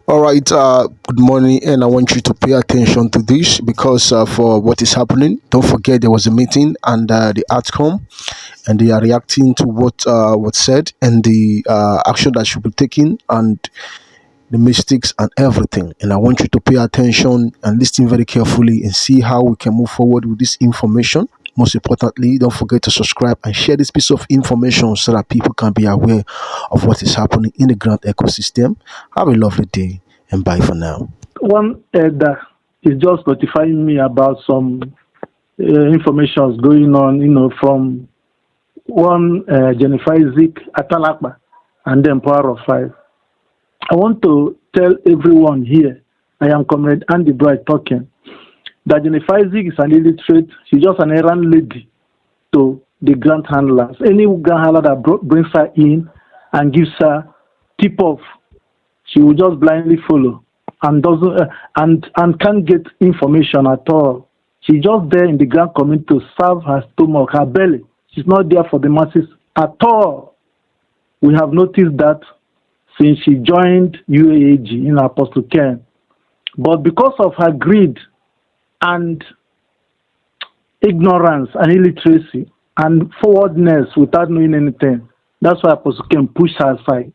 All right, good morning, and I want you to pay attention to this because for what is happening, don't forget there was a meeting and the outcome, and they are reacting to what was said and the action that should be taken and the mistakes and everything. And I want you to pay attention and listen very carefully and see how we can move forward with this information. Most importantly, don't forget to subscribe and share this piece of information so that people can be aware of what is happening in the grant ecosystem. Have a lovely day and bye for now. One elder is just notifying me about some information going on, from one Jennifer Isaac Atalakba and then Power of Five. I want to tell everyone here, I am Comrade Andy Bright talking, that Jennifer Isaac is an illiterate. She's just an errand lady to the grant handlers. Any grant handler that brings her in and gives her tip off, she will just blindly follow and doesn't and can't get information at all. She's just there in the grant community to serve her stomach, her belly. She's not there for the masses at all. We have noticed that since she joined UAAG in Apostle Ken. But because of her greed and ignorance and illiteracy and forwardness without knowing anything, that's why Apostle Ken pushed her aside.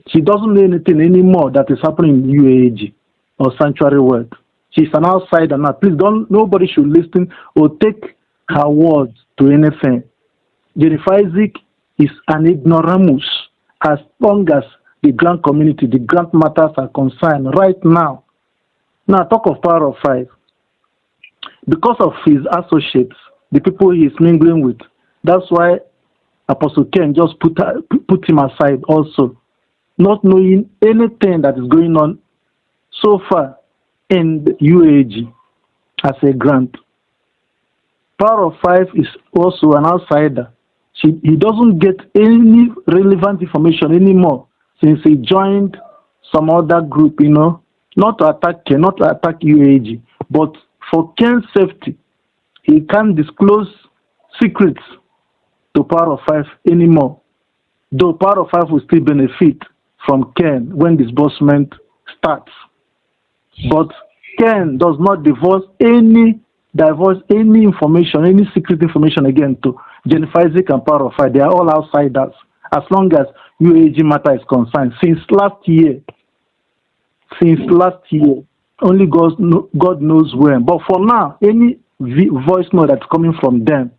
She doesn't know anything anymore that is happening in UAAG or Sanctuary World. She's an outsider now. Please nobody should listen or take her words to anything. Jennifer Isaac is an ignoramus as long as the grant community, the grant matters are concerned right now. Now, talk of Power of Five. Because of his associates, the people he is mingling with, that's why Apostle Ken just put him aside also, not knowing anything that is going on so far in the UAG as a grant. Power of Five is also an outsider. He doesn't get any relevant information anymore since he joined some other group, not to attack Ken, not to attack UAG, but for Ken's safety, he can't disclose secrets to Power of Five anymore. Though Power of Five will still benefit from Ken when disbursement starts. But Ken does not divulge any information, any secret information again to Jennifer Isaac and Power of Five. They are all outsiders as long as UAG matter is concerned. Since last year, only God knows when. But for now, any voice note that's coming from them,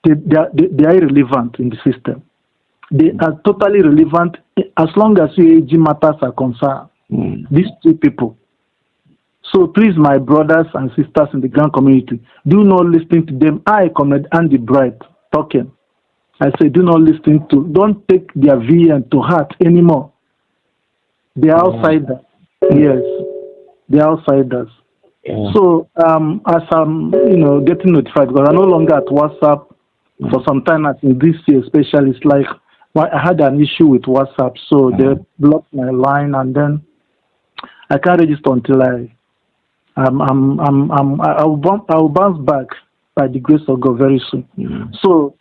they are irrelevant in the system. They are totally irrelevant as long as UAG matters are concerned. These two people. So please, my brothers and sisters in the grant community, do not listen to them. I, Comrade Andy Bright, talking. I say, don't take their VN to heart anymore. They are outsiders. Yes, they are outsiders. Yeah. So as I'm, getting notified, because I'm no longer at WhatsApp for some time, I think this year especially, it's like I had an issue with WhatsApp, so they blocked my line, and then I can't register until I'll bounce back by the grace of God very soon. So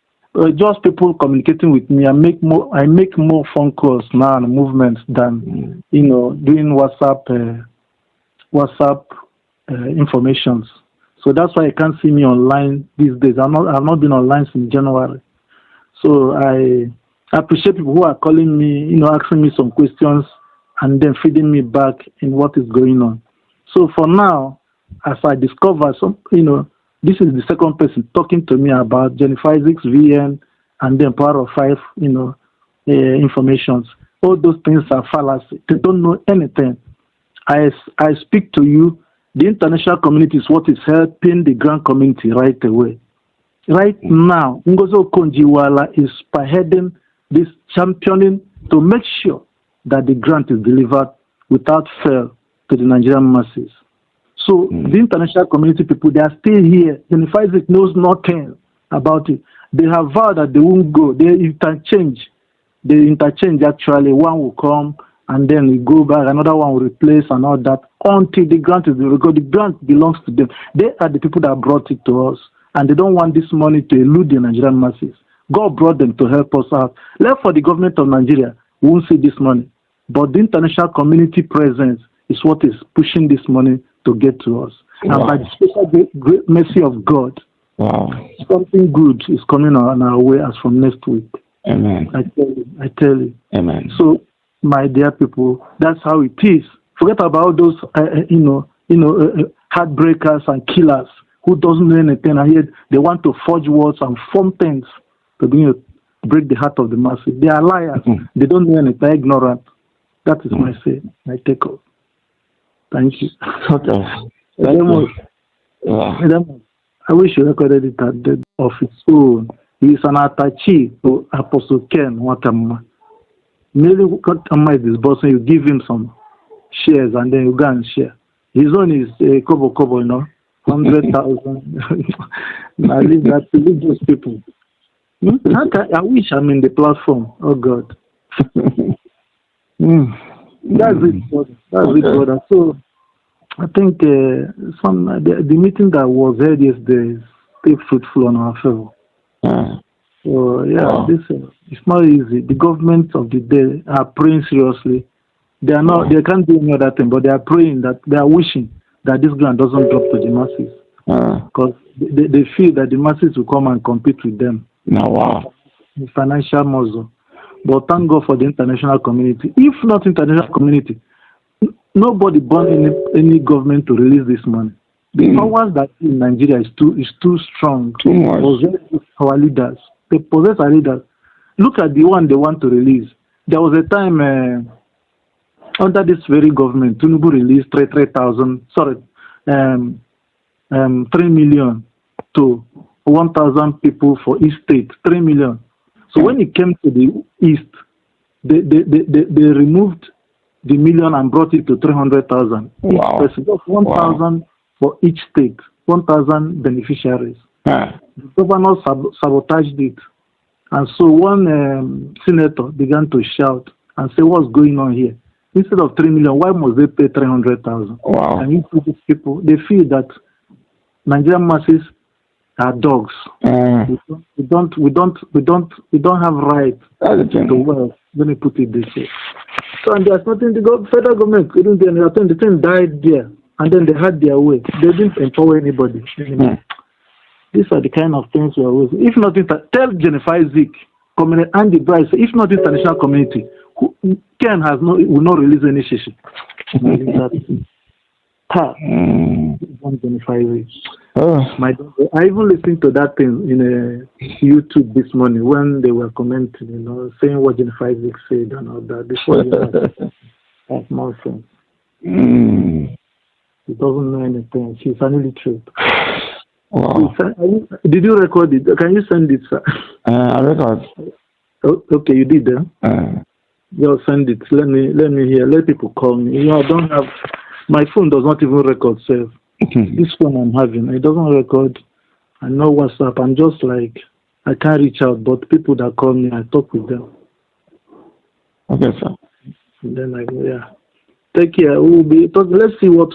just people communicating with me. I make more phone calls now and movements than doing WhatsApp informations. So that's why you can't see me online these days. I've not been online since January. So I appreciate people who are calling me, asking me some questions and then feeding me back in what is going on. So for now, as I discover this is the second person talking to me about Jennifer Isaac's VN and then Power of Five, informations. All those things are fallacy. They don't know anything. I speak to you. The international community is what is helping the grant community right away. Right now, Ngozo Konjiwala is spearheading this championing to make sure that the grant is delivered without fail to the Nigerian masses. So the international community people, they are still here. Jennifer Isaac knows nothing about it. They have vowed that they won't go. They interchange actually. One will come and then we go back. Another one will replace and all that until the grant is delivered. The grant belongs to them. They are the people that brought it to us, and they don't want this money to elude the Nigerian masses. God brought them to help us out. Left for the government of Nigeria, we won't see this money. But the international community presence is what is pushing this money to get to us. Wow. And by the special great mercy of God, Wow. something good is coming on our way as from next week. Amen. I tell you. Amen. So, my dear people, that's how it is. Forget about those, heartbreakers and killers who doesn't know anything, and yet they want to forge words and form things to break the heart of the masses. They are liars. They don't know anything. They're ignorant. That is my say. My take off. Thank you. Okay. Thank you. Yeah. I wish you recorded it at the of its own. He is an attaché to Apostle Ken Watamma. Merely Watamma is disbursing, you give him some shares and then you go and share. His own is a kobo, 100,000. I leave that to those people. I wish I'm in the platform. Oh God. That's it, brother. That's it, brother. So I think the meeting that was held yesterday is still fruitful on our favor. So this it's not easy. The government of the day are praying seriously. They are not. They can't do any other thing, but they are praying that they are wishing that this grant doesn't drop to the masses, because they feel that the masses will come and compete with them. Wow. The financial muscle. But thank God for the international community. If not international community, nobody born any government to release this money. The powers that in Nigeria is too strong. Too much. Our leaders. They possess our leaders. Look at the one they want to release. There was a time under this very government, Tinubu released 3 million to 1,000 people for each state. 3 million. So when it came to the east, they removed the million and brought it to 300,000. Wow. 1,000 for each state, 1,000 beneficiaries. The governor sabotaged it. And so one senator began to shout and say, what's going on here? Instead of 3 million, why must they pay 300,000? Wow. And you see these people, they feel that Nigerian masses are dogs. We don't have right to wealth. Let me put it this way. So, and there's nothing the federal government couldn't do anything. The thing died there, and then they had their way. They didn't empower anybody anymore. These are the kind of things we are always. If not, tell Jennifer Isaac, community, and the bride, if not international community, Ken will not release any shit. I even listened to that thing in YouTube this morning when they were commenting, saying what Jennifer Isaac said and all that. Before that's nonsense. She doesn't know anything. She's an illiterate. Wow. Did you record it? Can you send it, sir? I record. Okay, you did, Just send it. Let me hear. Let people call me. I don't have. My phone does not even record self. This phone I'm having, it doesn't record. I know WhatsApp. I'm just like, I can't reach out, but people that call me, I talk with them. Okay, sir. And then I go, Take care. We'll be talking. Let's see what